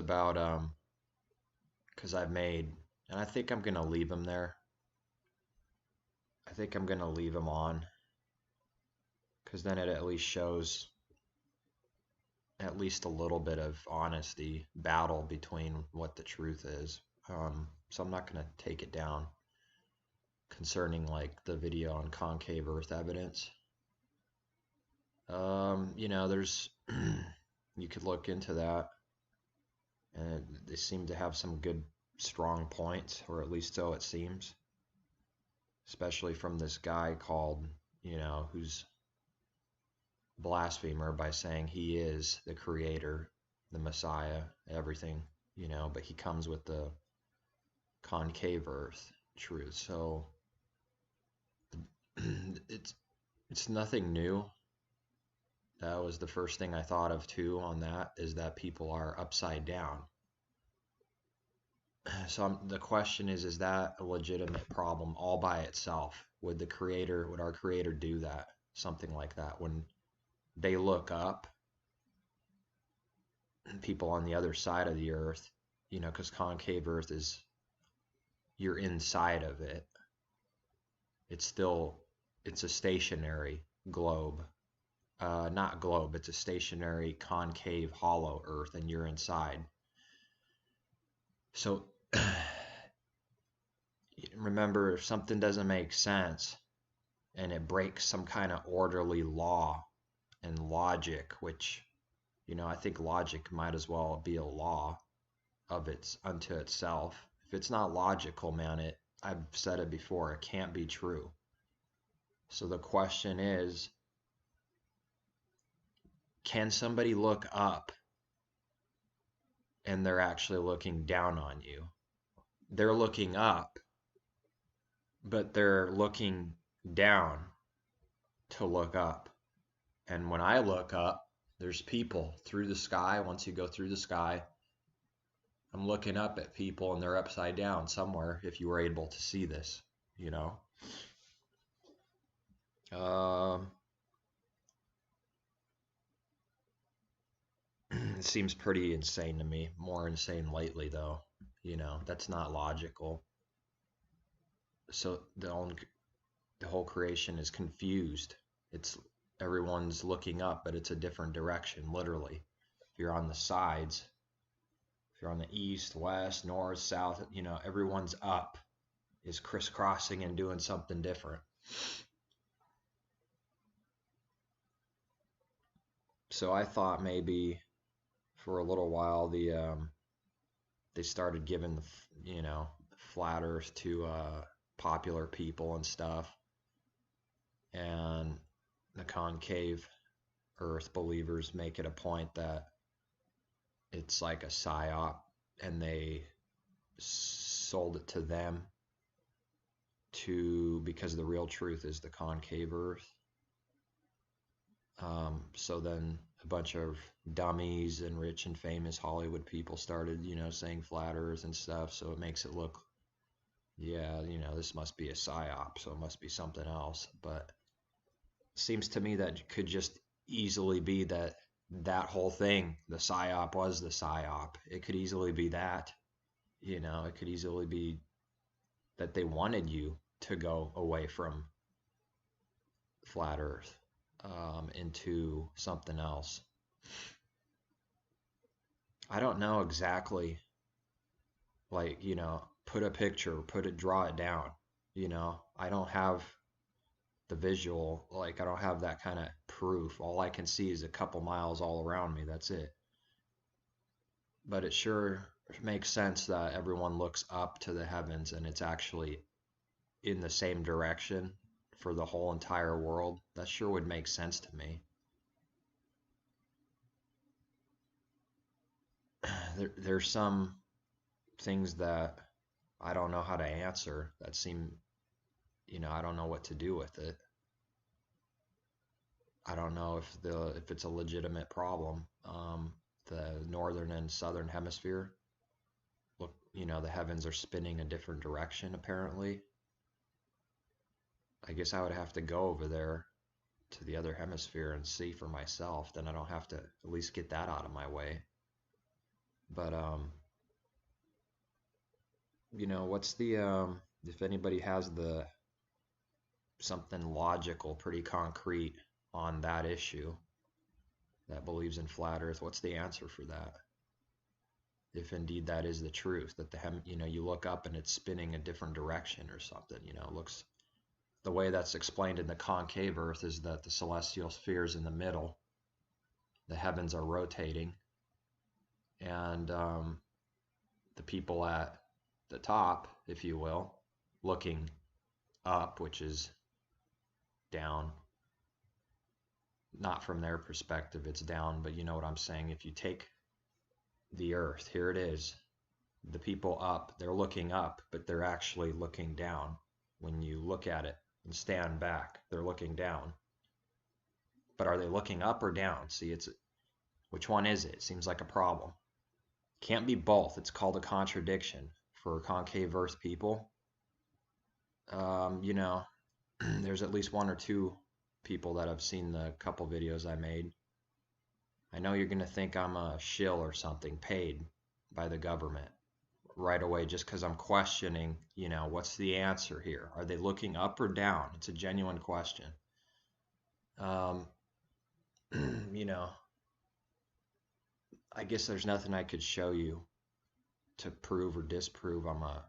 about because I've made, and I think I'm gonna leave them there. I think I'm gonna leave them on because then it at least shows at least a little bit of honesty battle between what the truth is. So I'm not gonna take it down concerning like the video on concave Earth evidence. There's you could look into that, and they seem to have some good, strong points, or at least so it seems. Especially from this guy called, who's blasphemer by saying he is the creator, the Messiah, everything, but he comes with the concave Earth truth. So it's nothing new. That was the first thing I thought of too on that, is that people are upside down. So the question is that a legitimate problem all by itself? Would our creator do that? Something like that. When they look up, people on the other side of the earth, because concave Earth is, you're inside of it. It's a stationary globe. Not globe, it's a stationary concave hollow Earth, and you're inside. So remember, if something doesn't make sense and it breaks some kind of orderly law and logic, which, I think logic might as well be a law of its unto itself. If it's not logical, man, I've said it before, it can't be true. So the question is, can somebody look up and they're actually looking down on you? They're looking up, but they're looking down to look up. And when I look up, there's people through the sky. Once you go through the sky, I'm looking up at people and they're upside down somewhere, if you were able to see this, It seems pretty insane to me. More insane lately, though. That's not logical. So the whole creation is confused. Everyone's looking up, but it's a different direction, literally. If you're on the sides, if you're on the east, west, north, south, everyone's up, is crisscrossing and doing something different. So I thought maybe for a little while they started giving the flat Earth to popular people and stuff, and the concave Earth believers make it a point that it's like a psyop, and they sold it to them because the real truth is the concave Earth. So then a bunch of dummies and rich and famous Hollywood people started, saying flat Earth and stuff. So it makes it look, this must be a psyop, so it must be something else. But it seems to me that it could just easily be that whole thing, the psyop, was the psyop. It could easily be that, it could easily be that they wanted you to go away from flat Earth into something else. I don't know exactly, like, put a picture, draw it down. I don't have the visual, like, I don't have that kind of proof. All I can see is a couple miles all around me. That's it. But it sure makes sense that everyone looks up to the heavens and it's actually in the same direction for the whole entire world. That sure would make sense to me. There's some things that I don't know how to answer that seem, I don't know what to do with it. I don't know if it's a legitimate problem. The northern and southern hemisphere, look, the heavens are spinning a different direction apparently. I guess I would have to go over there to the other hemisphere and see for myself. Then I don't have to at least get that out of my way. But you know, what's the if anybody has the something logical, pretty concrete on that issue that believes in flat Earth, what's the answer for that? If indeed that is the truth, that you know, you look up and it's spinning a different direction or something, you know, it looks the way that's explained in the concave Earth is that the celestial spheres in the middle, the heavens are rotating, and the people at the top, if you will, looking up, which is down, not from their perspective, it's down, but you know what I'm saying. If you take the Earth, here it is, the people up, they're looking up, but they're actually looking down. When you look at it and stand back, they're looking down. But are they looking up or down? See, it's which one is it? It seems like a problem. Can't be both. It's called a contradiction for concave Earth people. You know, there's at least one or two people that have seen the couple videos I made. I know you're going to think I'm a shill or something paid by the government right away just because I'm questioning, you know, what's the answer here? Are they looking up or down? It's a genuine question. You know, I guess there's nothing I could show you to prove or disprove I'm a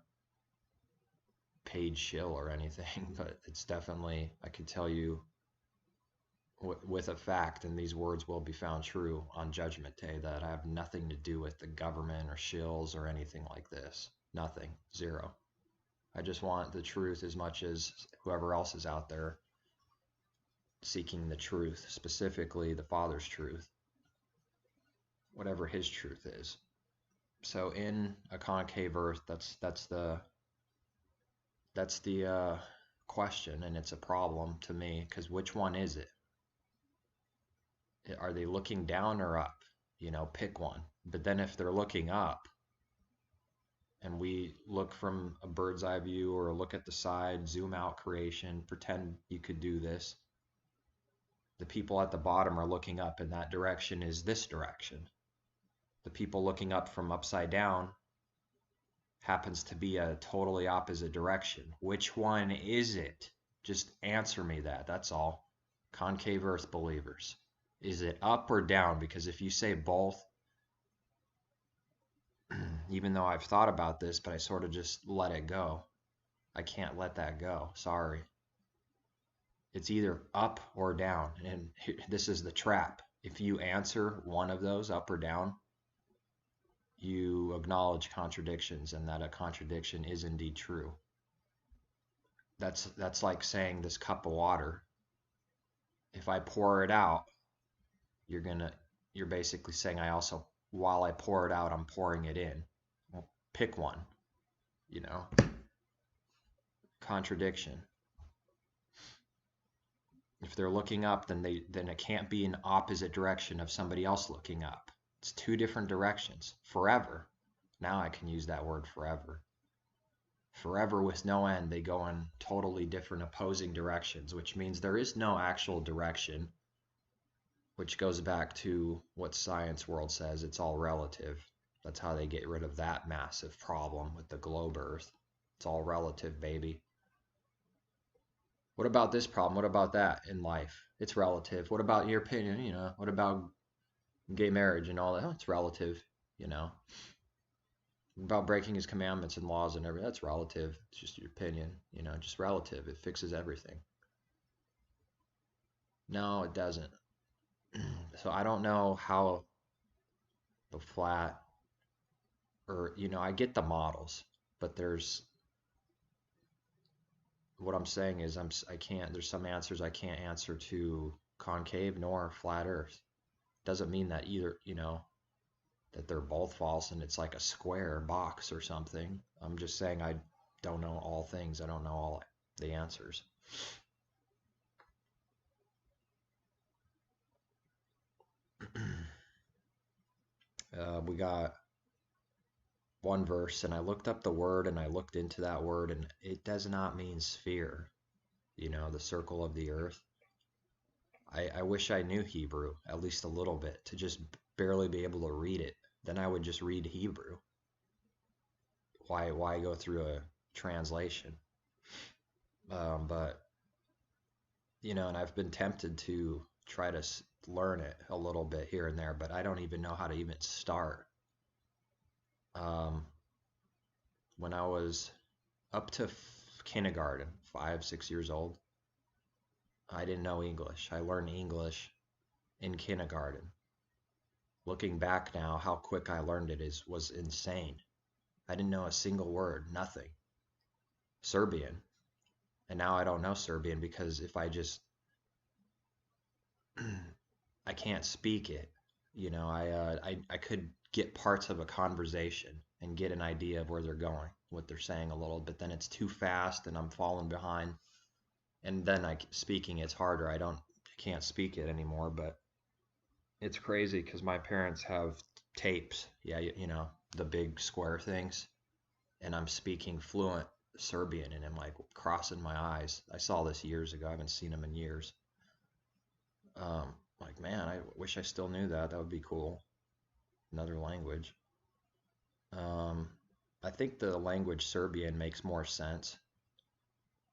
paid shill or anything, but it's definitely, I could tell you with a fact, and these words will be found true on Judgment Day, that I have nothing to do with the government or shills or anything like this. Nothing. Zero. I just want the truth as much as whoever else is out there seeking the truth, specifically the Father's truth, whatever his truth is. So in a concave Earth, that's the question, and it's a problem to me because which one is it? Are they looking down or up? You know, pick one. But then if they're looking up and we look from a bird's eye view or look at the side, zoom out creation, pretend you could do this, the people at the bottom are looking up and that direction is this direction. The people looking up from upside down happens to be a totally opposite direction. Which one is it? Just answer me that. That's all. Concave Earth believers. Is it up or down? Because if you say both, even though I've thought about this, but I sort of just let it go. I can't let that go. Sorry. It's either up or down. And this is the trap. If you answer one of those, up or down, you acknowledge contradictions and that a contradiction is indeed true. That's like saying this cup of water, if I pour it out, you're basically saying I also, while I pour it out, I'm pouring it in. Well, pick one, you know. Contradiction. If they're looking up, then it can't be an opposite direction of somebody else looking up. It's two different directions. Forever. Now I can use that word, forever. Forever with no end, they go in totally different opposing directions, which means there is no actual direction, which goes back to what Science World says, it's all relative. That's how they get rid of that massive problem with the globe Earth. It's all relative, baby. What about this problem? What about that in life? It's relative. What about your opinion? You know, what about gay marriage and all that? Oh, it's relative, you know. About breaking his commandments and laws and everything, that's relative. It's just your opinion, you know, just relative. It fixes everything. No, it doesn't. So I don't know how the flat, or, you know, I get the models, but what I'm saying is there's some answers I can't answer to concave nor flat Earth. Doesn't mean that either, you know, that they're both false and it's like a square box or something. I'm just saying I don't know all things. I don't know all the answers. We got one verse, and I looked up the word and I looked into that word, and it does not mean sphere, you know, the circle of the earth. I wish I knew Hebrew, at least a little bit, to just barely be able to read it. then I would just read Hebrew. Why go through a translation? But and I've been tempted to try to learn it a little bit here and there, but I don't even know how to even start. When I was up to kindergarten, 5, 6 years old, I didn't know English. I learned English in kindergarten. Looking back now, how quick I learned it was insane. I didn't know a single word, nothing. Serbian. And now I don't know Serbian because if I just I can't speak it. I could get parts of a conversation and get an idea of where they're going, what they're saying a little, but then it's too fast and I'm falling behind. And then speaking it's harder. I can't speak it anymore, but it's crazy because my parents have tapes. Yeah, the big square things, and I'm speaking fluent Serbian and I'm like crossing my eyes. I saw this years ago. I haven't seen them in years. Like, man, I wish I still knew that. That would be cool. Another language. I think the language Serbian makes more sense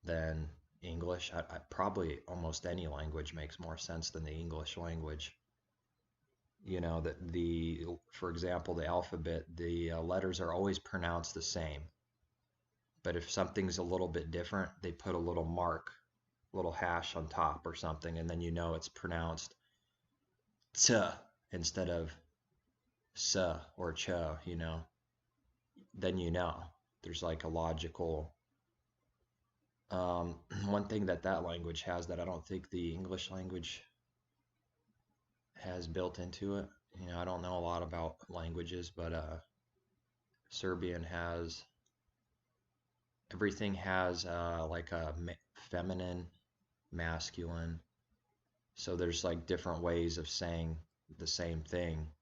than English. I probably almost any language makes more sense than the English language. That for example, the alphabet, the letters are always pronounced the same. But if something's a little bit different, they put a little mark, little hash on top or something, and then it's pronounced t instead of s or ch, then there's like a logical one thing that language has that I don't think the English language has built into it. I don't know a lot about languages, but Serbian has everything has like a feminine, masculine. So there's like different ways of saying the same thing,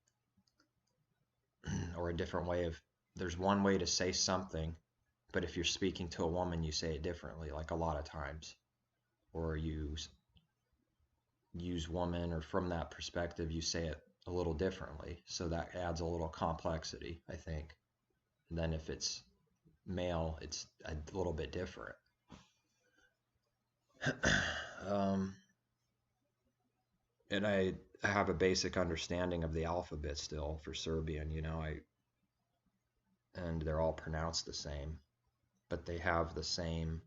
or a different way of, there's one way to say something, but if you're speaking to a woman, you say it differently, like a lot of times. Or you use woman, or from that perspective, you say it a little differently. So that adds a little complexity, I think. And then if it's male, it's a little bit different. And I have a basic understanding of the alphabet still for Serbian, and they're all pronounced the same, but they have the same,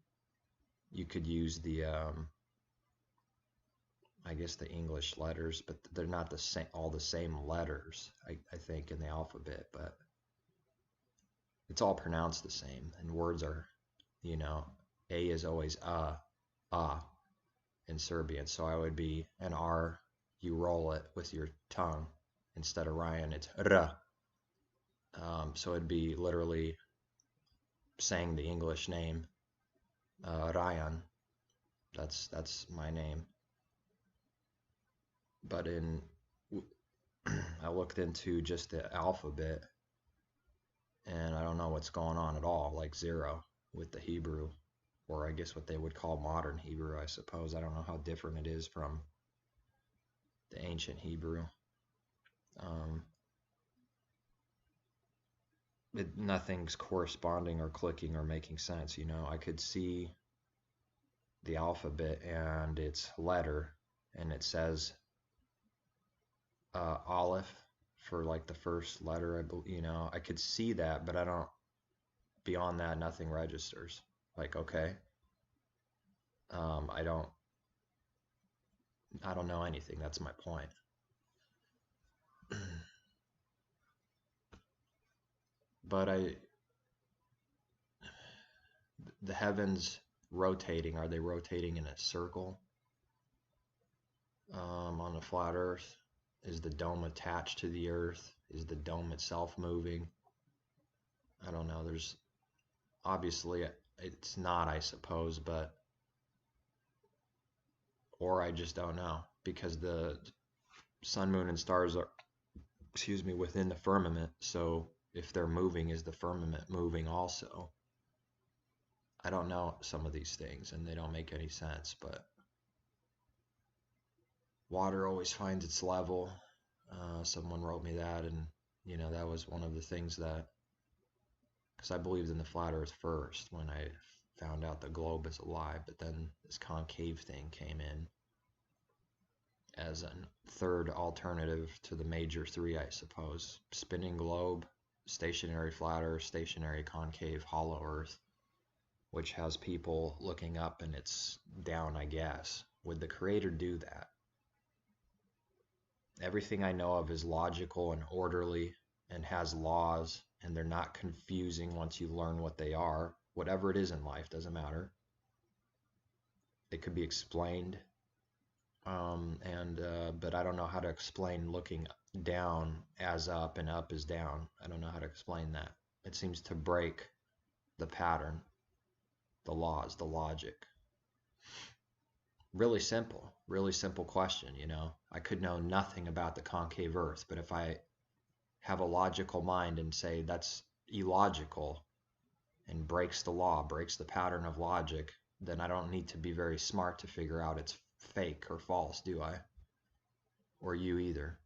you could use the, I guess the English letters, but they're not the same, all the same letters, I think, in the alphabet, but it's all pronounced the same, and words are, A is always in Serbian, so I would be an R, you roll it with your tongue. Instead of Ryan, it's R. So it'd be literally saying the English name, Ryan. That's my name. But I looked into just the alphabet, and I don't know what's going on at all, like zero with the Hebrew, or I guess what they would call modern Hebrew, I suppose. I don't know how different it is from the ancient Hebrew. Nothing's corresponding or clicking or making sense. I could see the alphabet and its letter, and it says Aleph for like the first letter. I could see that, but I don't. Beyond that, nothing registers. Like, okay, I don't know anything. That's my point. But the heavens rotating, are they rotating in a circle on the flat earth? Is the dome attached to the earth? Is the dome itself moving? I don't know. There's obviously, it's not, I suppose, but, or I just don't know, because the sun, moon, and stars are, within the firmament. So if they're moving, is the firmament moving also? I don't know some of these things, and they don't make any sense, but water always finds its level. Someone wrote me that, and That was one of the things that, because I believed in the flat earth first when I found out the globe is alive, but then this concave thing came in as a third alternative to the major three, I suppose. Spinning globe, stationary flat earth, stationary concave hollow earth, which has people looking up and it's down, I guess. Would the creator do that? Everything I know of is logical and orderly and has laws, and they're not confusing once you learn what they are. Whatever it is in life, doesn't matter. It could be explained. But I don't know how to explain looking down as up and up as down. I don't know how to explain that. It seems to break the pattern, the laws, the logic. Really simple question, I could know nothing about the concave earth, but if I have a logical mind and say that's illogical and breaks the law, breaks the pattern of logic, then I don't need to be very smart to figure out it's fake or false, do I? Or you either.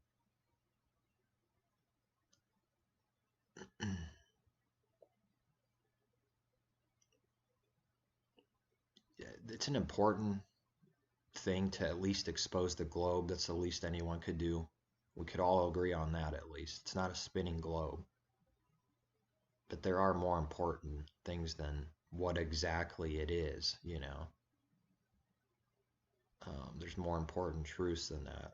It's an important thing to at least expose the globe. That's the least anyone could do. We could all agree on that at least. It's not a spinning globe. But there are more important things than what exactly it is, There's more important truths than that.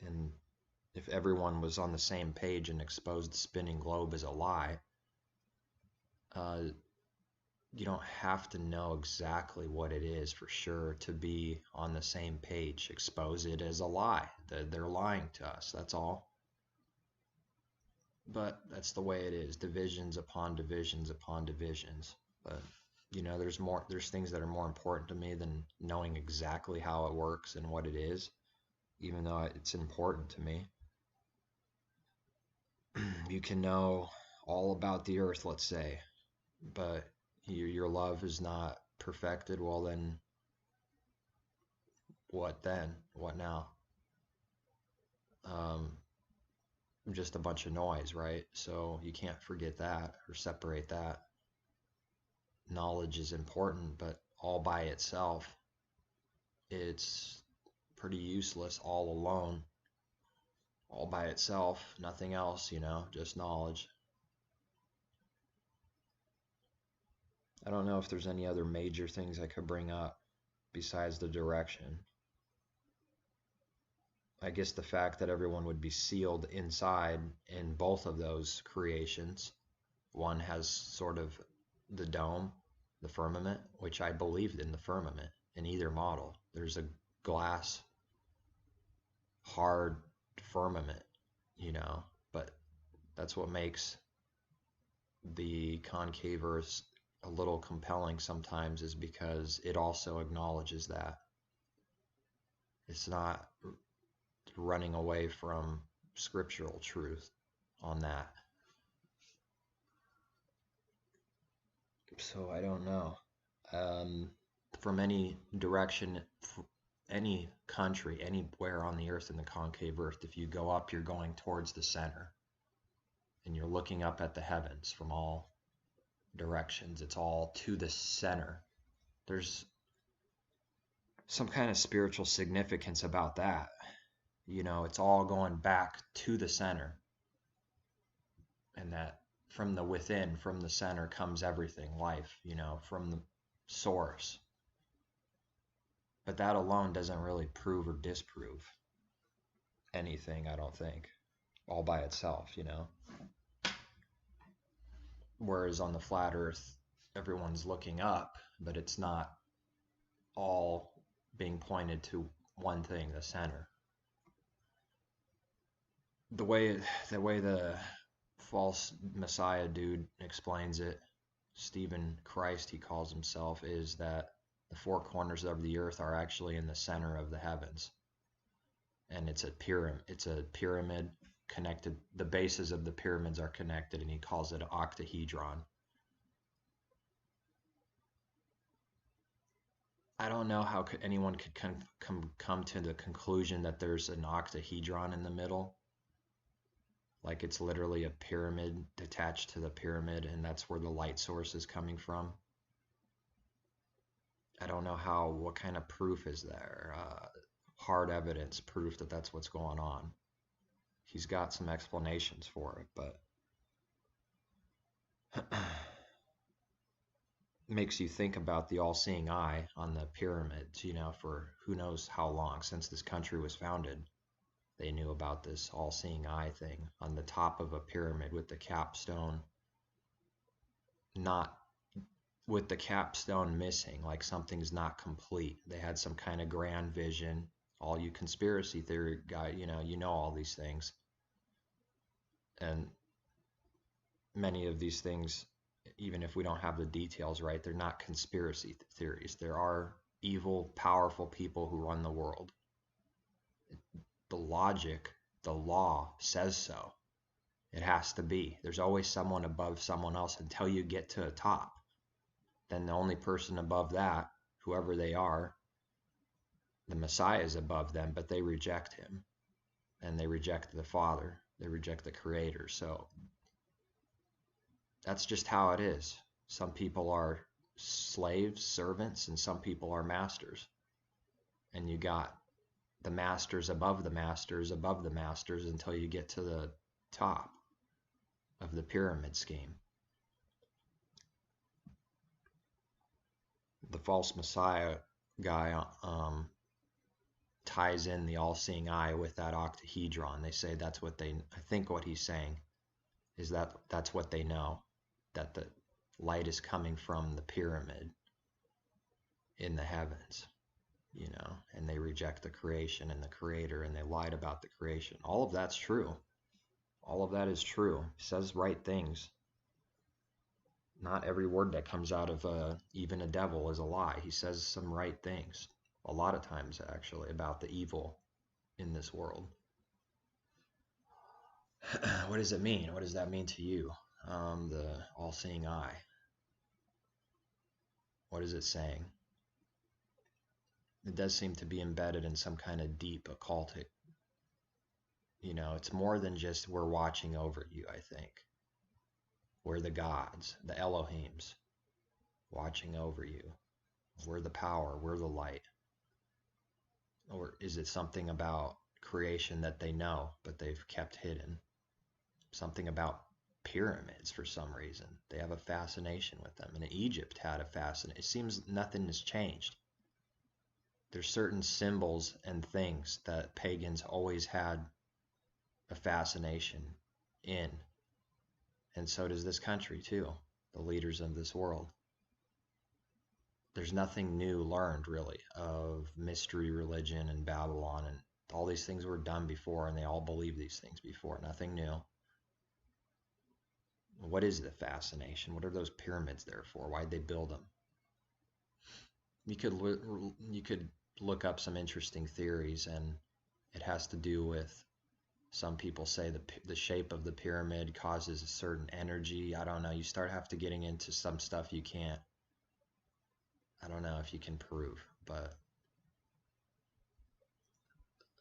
And if everyone was on the same page and exposed the spinning globe as a lie, you don't have to know exactly what it is for sure to be on the same page. Expose it as a lie. They're lying to us, that's all. But that's the way it is. Divisions upon divisions upon divisions. But there's things that are more important to me than knowing exactly how it works and what it is, even though it's important to me. You can know all about the earth, let's say, but your love is not perfected. Well, then what then? What now? Just a bunch of noise, right? So you can't forget that or separate that. Knowledge is important, but all by itself, it's pretty useless all alone. All by itself, nothing else, just knowledge. I don't know if there's any other major things I could bring up besides the direction. I guess the fact that everyone would be sealed inside in both of those creations. One has sort of the dome, the firmament, which I believed in the firmament in either model. There's a glass, hard firmament, but that's what makes the concave earth a little compelling sometimes, is because it also acknowledges that. It's not running away from scriptural truth on that. So I don't know. From any direction, any country, anywhere on the earth in the concave earth, if you go up, you're going towards the center. And you're looking up at the heavens from all directions. It's all to the center. There's some kind of spiritual significance about that. It's all going back to the center. And that from the within, from the center, comes everything, life, from the source. But that alone doesn't really prove or disprove anything, I don't think, all by itself, Whereas on the flat earth, everyone's looking up, but it's not all being pointed to one thing, the center. The way the false Messiah dude explains it, Stephen Christ he calls himself, is that the four corners of the earth are actually in the center of the heavens. And it's a pyramid connected. The bases of the pyramids are connected, and he calls it an octahedron. I don't know how anyone could come to the conclusion that there's an octahedron in the middle. Like it's literally a pyramid detached to the pyramid, and that's where the light source is coming from. I don't know what kind of proof is there? Hard evidence, proof that that's what's going on. He's got some explanations for it, but makes you think about the all-seeing eye on the pyramids, for who knows how long since this country was founded. They knew about this all-seeing eye thing on the top of a pyramid with the capstone, not with the capstone missing, like something's not complete. They had some kind of grand vision. All you conspiracy theory guy, you know all these things. And many of these things, even if we don't have the details right, they're not conspiracy theories. There are evil, powerful people who run the world. The logic, the law says so. It has to be. There's always someone above someone else until you get to the top. Then the only person above that, whoever they are, the Messiah is above them, but they reject him. And they reject the Father. They reject the Creator. So that's just how it is. Some people are slaves, servants, and some people are masters. And you got the masters above the masters above the masters until you get to the top of the pyramid scheme. The false Messiah guy ties in the all-seeing eye with that octahedron. They say I think what he's saying is that's what they know, that the light is coming from the pyramid in the heavens, and they reject the creation and the Creator, and they lied about the creation. All of that's true. All of that is true. He says right things. Not every word that comes out of even a devil is a lie. He says some right things, a lot of times actually, about the evil in this world. What does it mean? What does that mean to you? The all-seeing eye. What is it saying? It does seem to be embedded in some kind of deep occultic. It's more than just we're watching over you, I think. We're the gods, the Elohims, watching over you. We're the power, we're the light. Or is it something about creation that they know, but they've kept hidden? Something about pyramids for some reason. They have a fascination with them. And Egypt had a fascination. It seems nothing has changed. There's certain symbols and things that pagans always had a fascination in. And so does this country too, the leaders of this world. There's nothing new learned really of mystery religion and Babylon, and all these things were done before, and they all believed these things before. Nothing new. What is the fascination? What are those pyramids there for? Why'd they build them? You could look up some interesting theories, and it has to do with, some people say the shape of the pyramid causes a certain energy. I don't know. You have to getting into some stuff you can't. I don't know if you can prove, but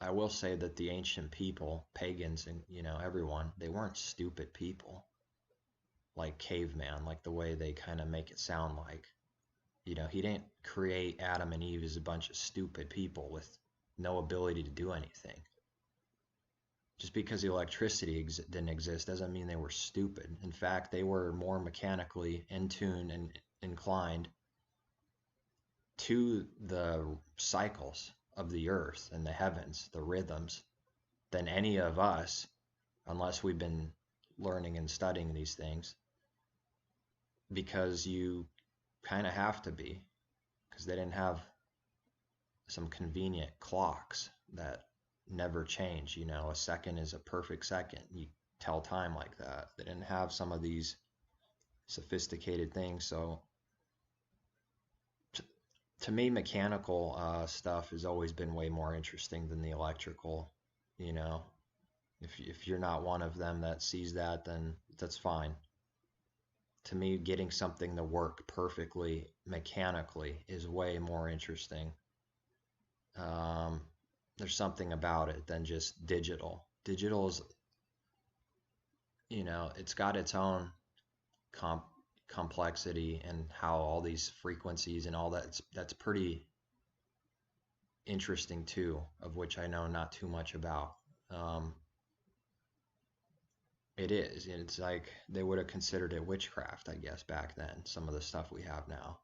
I will say that the ancient people, pagans, and everyone, they weren't stupid people. Like caveman, like the way they kind of make it sound like. He didn't create Adam and Eve as a bunch of stupid people with no ability to do anything. Just because the electricity didn't exist doesn't mean they were stupid. In fact, they were more mechanically in tune and inclined to the cycles of the earth and the heavens, the rhythms, than any of us, unless we've been learning and studying these things. Because you kind of have to be, because they didn't have some convenient clocks that never change. A second is a perfect second. You tell time like that. They didn't have some of these sophisticated things. So to me, mechanical stuff has always been way more interesting than the electrical. If you're not one of them that sees that, then that's fine. To me, getting something to work perfectly mechanically is way more interesting. Um, there's something about it than just digital. Digital is, it's got its own comp complexity and how all these frequencies and all that's pretty interesting too, of which I know not too much about. It is. It's like they would have considered it witchcraft, I guess, back then, some of the stuff we have now.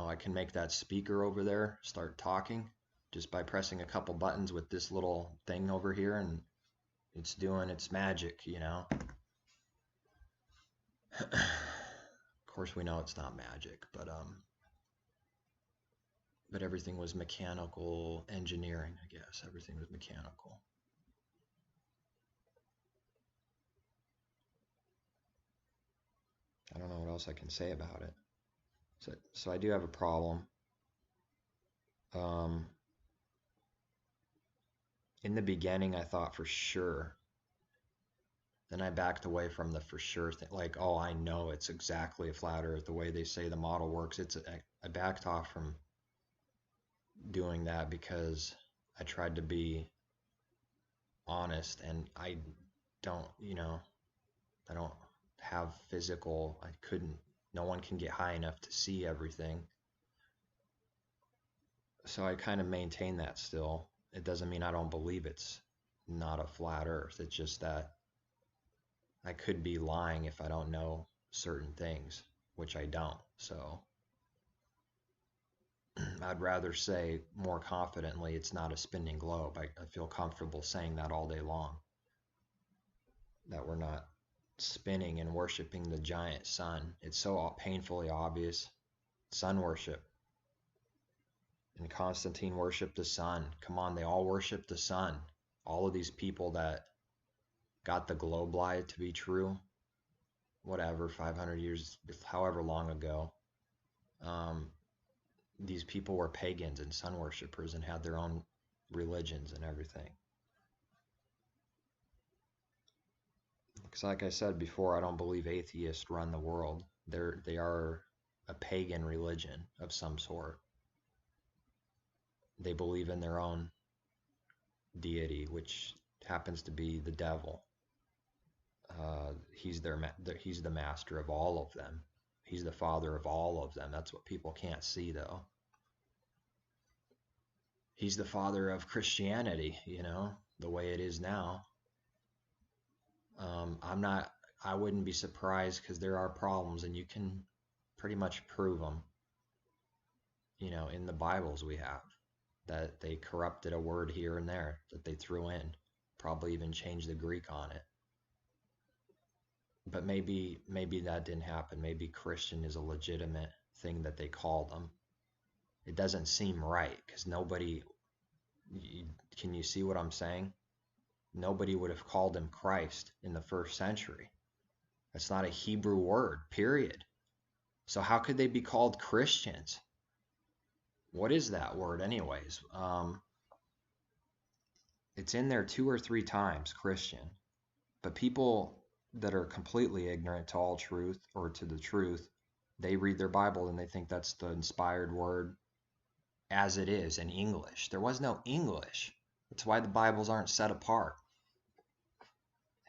I can make that speaker over there start talking just by pressing a couple buttons with this little thing over here, and it's doing its magic. Of course, we know it's not magic, but everything was mechanical engineering, I guess. Everything was mechanical. I don't know what else I can say about it. So I do have a problem. In the beginning, I thought for sure. Then I backed away from the for sure thing. Like, oh, I know it's exactly a flat Earth the way they say the model works. I backed off from doing that because I tried to be honest, and I don't, I don't have physical. I couldn't. No one can get high enough to see everything. So I kind of maintain that still. It doesn't mean I don't believe it's not a flat Earth. It's just that I could be lying if I don't know certain things, which I don't. So I'd rather say more confidently it's not a spinning globe. I feel comfortable saying that all day long. That we're not spinning and worshiping the giant sun. It's so painfully obvious. Sun worship. And Constantine worshiped the sun. Come on, they all worship the sun. All of these people that got the globe lie to be true, whatever, 500 years, however long ago, these people were pagans and sun worshippers and had their own religions and everything. Because like I said before, I don't believe atheists run the world. They are a pagan religion of some sort. They believe in their own deity, which happens to be the devil. He's the master of all of them. He's the father of all of them. That's what people can't see, though. He's the father of Christianity, the way it is now. I wouldn't be surprised, because there are problems, and you can pretty much prove them, in the Bibles we have, that they corrupted a word here and there that they threw in, probably even changed the Greek on it. But maybe that didn't happen. Maybe Christian is a legitimate thing that they call them. It doesn't seem right, because can you see what I'm saying? Nobody would have called him Christ in the first century. That's not a Hebrew word, period. So how could they be called Christians? What is that word anyways? It's in there 2 or 3 times, Christian. But people that are completely ignorant to all truth, or to the truth, they read their Bible and they think that's the inspired word as it is in English. There was no English. That's why the Bibles aren't set apart.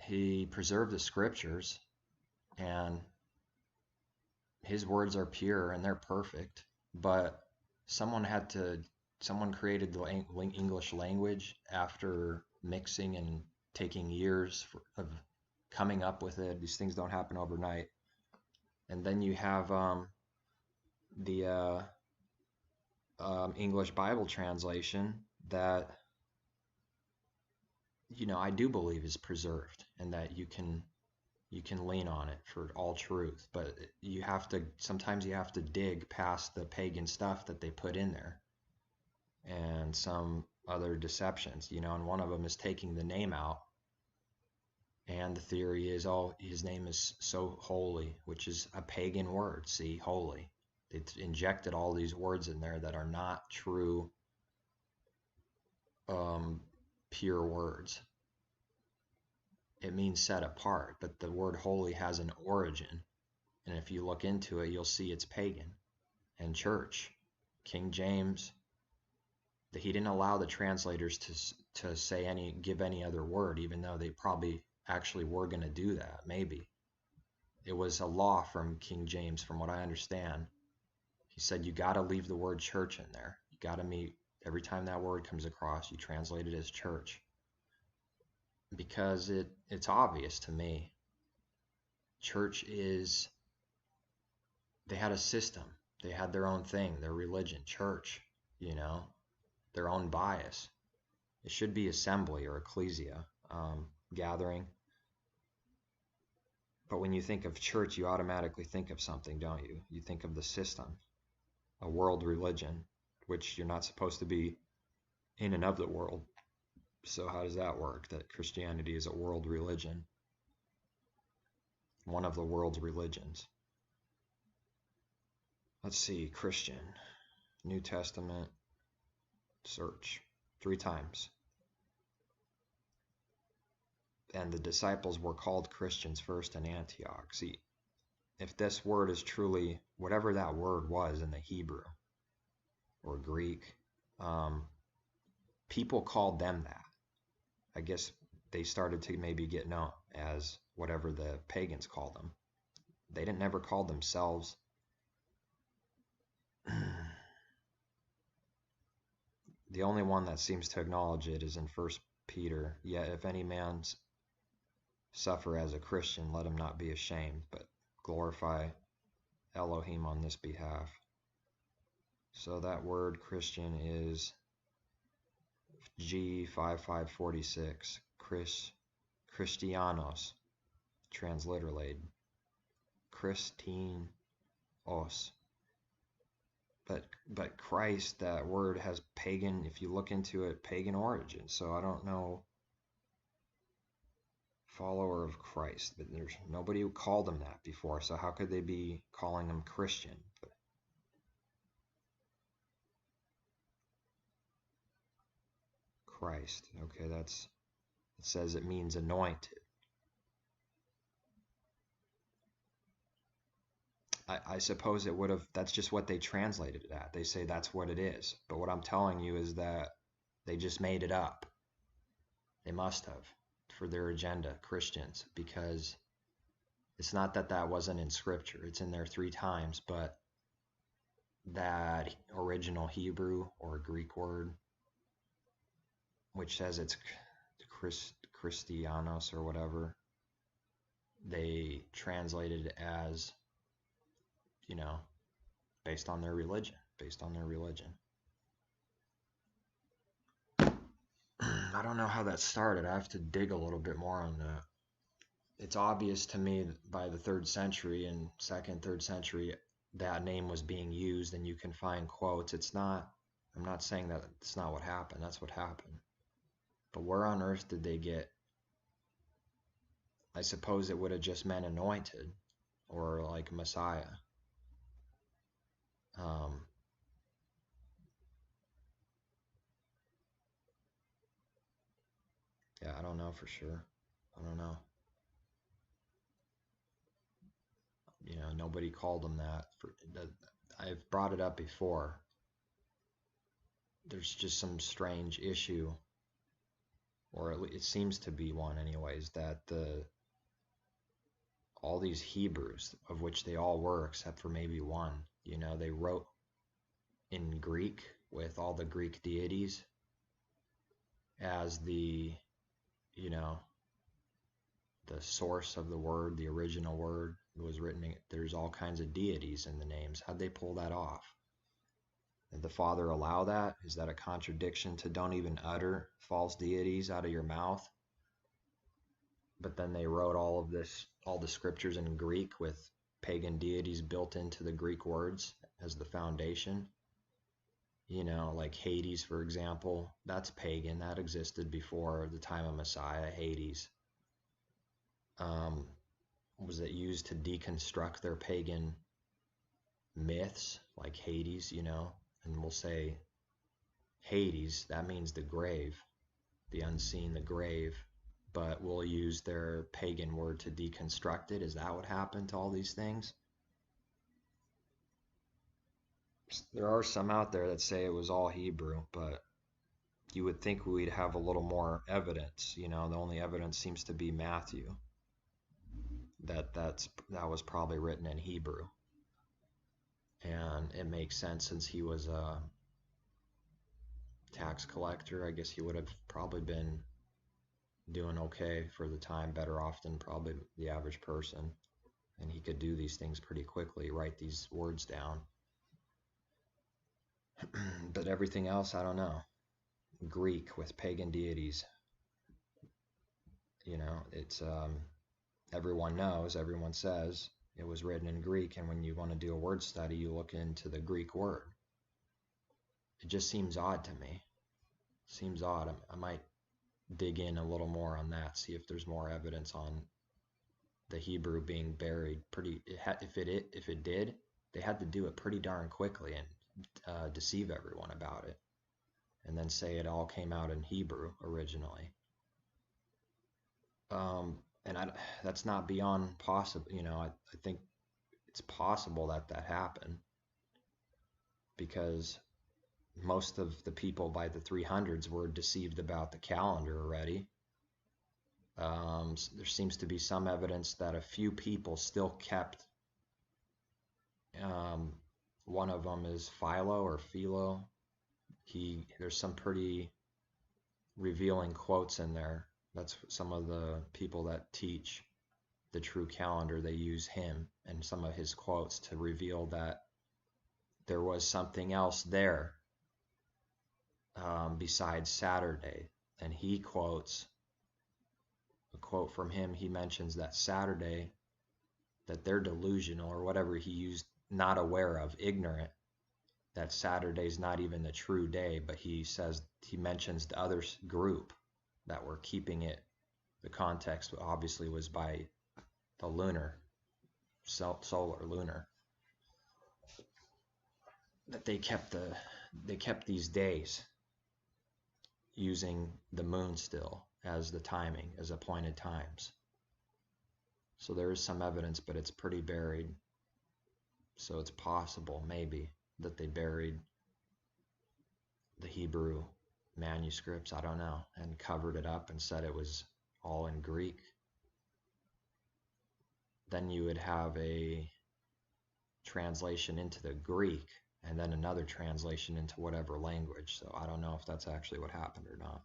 He preserved the scriptures, and his words are pure and they're perfect, but someone created the English language after mixing and taking years of coming up with it. These things don't happen overnight. And then you have the English Bible translation that I do believe is preserved, and that you can lean on it for all truth. But sometimes you have to dig past the pagan stuff that they put in there, and some other deceptions, and one of them is taking the name out. And the theory is, his name is so holy, which is a pagan word. See, holy. They injected all these words in there that are not true, pure words. It means set apart, but the word holy has an origin. And if you look into it, you'll see it's pagan. And church, King James, he didn't allow the translators to give any other word, even though they probably actually were going to do that. Maybe it was a law from King James, from what I understand. He said you got to leave the word church in there. You got to meet every time that word comes across, you translate it as church, because it's obvious to me. Church is, they had a system, they had their own thing, their religion, church, their own bias. It should be assembly or ecclesia, gathering. But when you think of church, you automatically think of something, don't you? You think of the system, a world religion, which you're not supposed to be in and of the world. So how does that work, that Christianity is a world religion? One of the world's religions. Let's see, Christian, New Testament, search 3 times. And the disciples were called Christians first in Antioch. See, if this word is truly whatever that word was in the Hebrew or Greek, people called them that. I guess they started to maybe get known as whatever the pagans called them. They didn't never call themselves. The only one that seems to acknowledge it is in 1 Peter. Yet if any man suffer as a Christian, let him not be ashamed, but glorify Elohim on this behalf. So that word Christian is G5546, Christianos, transliterated, Christine os. But Christ, that word has pagan, if you look into it, pagan origin. So I don't know, follower of Christ, but there's nobody who called him that before. So how could they be calling him Christian? Christ, okay, it says it means anointed. I suppose it would have, that's just what they translated it at. They say that's what it is. But what I'm telling you is that they just made it up. They must have, for their agenda, Christians, because it's not that wasn't in Scripture. It's in there 3 times, but that original Hebrew or Greek word, which says it's Christianos or whatever, they translated it as, based on their religion, I don't know how that started. I have to dig a little bit more on that. It's obvious to me that by the 3rd century and 2nd, 3rd century, that name was being used, and you can find quotes. I'm not saying that it's not what happened. That's what happened. But where on earth did they get? I suppose it would have just meant anointed or like Messiah. Yeah, I don't know for sure. I don't know. Nobody called them that. I've brought it up before. There's just some strange issue, or it seems to be one anyways, that all these Hebrews, of which they all were except for maybe one, they wrote in Greek with all the Greek deities as the source of the word, the original word was written. There's all kinds of deities in the names. How'd they pull that off? Did the Father allow that? Is that a contradiction to don't even utter false deities out of your mouth? But then they wrote all the scriptures in Greek with pagan deities built into the Greek words as the foundation. Like Hades, for example, that's pagan. That existed before the time of Messiah, Hades. Was it used to deconstruct their pagan myths, like Hades, and we'll say Hades, that means the grave, the unseen, the grave, but we'll use their pagan word to deconstruct it. Is that what happened to all these things? There are some out there that say it was all Hebrew, but you would think we'd have a little more evidence. You know, the only evidence seems to be Matthew, that was probably written in Hebrew. And it makes sense since he was a tax collector. I guess he would have probably been doing okay for the time, better off than probably the average person. And he could do these things pretty quickly, write these words down. But everything else, I don't know. Greek with pagan deities. You know, it's everyone knows, everyone says it was written in Greek, and when you want to do a word study, you look into the Greek word. It just seems odd to me. Seems odd. I might dig in a little more on that, see if there's more evidence on the Hebrew being buried. If it did, they had to do it pretty darn quickly and deceive everyone about it, and then say it all came out in Hebrew originally. That's not beyond possible. You know, I think it's possible that happened, because most of the people by the 300s were deceived about the calendar already. There seems to be some evidence that a few people still kept. One of them is Philo. There's some pretty revealing quotes in there. That's some of the people that teach the true calendar. They use him and some of his quotes to reveal that there was something else there besides Saturday. And he quotes a quote from him. He mentions that Saturday, that they're delusional or whatever he used, not aware of, ignorant, that Saturday's not even the true day. But he mentions the other group that were keeping it. The context obviously was by the solar lunar, that they kept these days using the moon still as the timing, as appointed times. So there is some evidence, but it's pretty buried. So it's possible, maybe, that they buried the Hebrew manuscripts, I don't know, and covered it up and said it was all in Greek. Then you would have a translation into the Greek and then another translation into whatever language. So I don't know if that's actually what happened or not.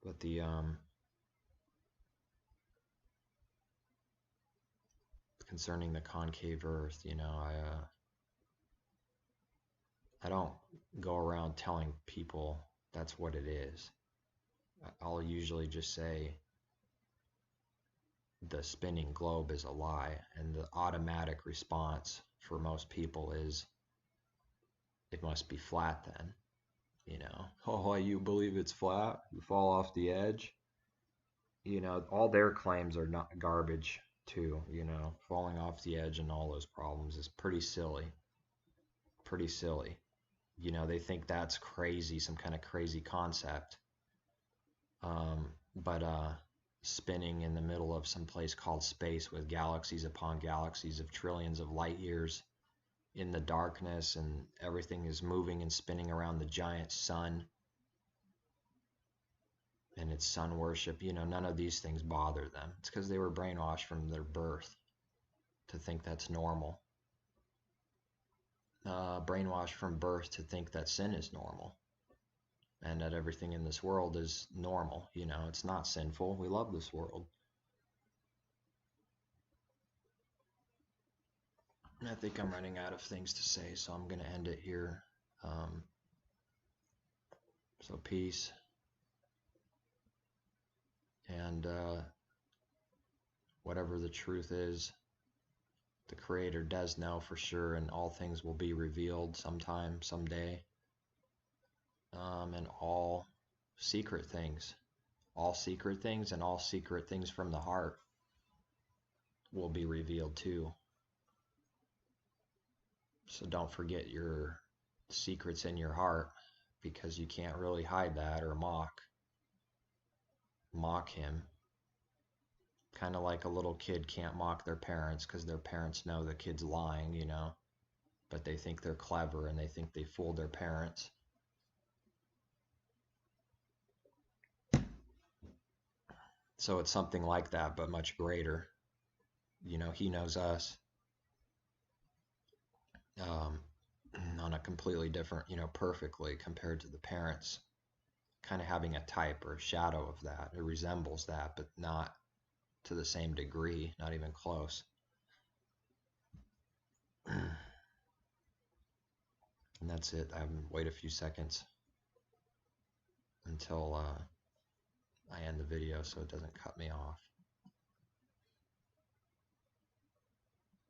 But concerning the concave Earth, you know, I don't go around telling people that's what it is. I'll usually just say the spinning globe is a lie, and the automatic response for most people is it must be flat then. You know, oh, you believe it's flat? You fall off the edge? You know, all their claims are not garbage too. You know, falling off the edge and all those problems is pretty silly. Pretty silly. You know, they think that's crazy, some kind of crazy concept. But spinning in the middle of some place called space with galaxies upon galaxies of trillions of light years in the darkness, and everything is moving and spinning around the giant sun, and it's sun worship. You know, none of these things bother them. It's because they were brainwashed from their birth to think that's normal. Brainwashed from birth to think that sin is normal and that everything in this world is normal. You know, it's not sinful. We love this world. I think I'm running out of things to say, so I'm going to end it here. So peace. And whatever the truth is, the Creator does know for sure, and all things will be revealed sometime, someday. And all secret things and all secret things from the heart will be revealed too. So don't forget your secrets in your heart, because you can't really hide that or mock him, Kind of like a little kid can't mock their parents because their parents know the kid's lying, you know, but they think they're clever and they think they fooled their parents. So it's something like that, but much greater. You know, he knows us um, on a completely different, you know, perfectly compared to the parents. Kind of having a type or a shadow of that. It resembles that, but not to the same degree, not even close. And that's it. Wait a few seconds until I end the video so it doesn't cut me off.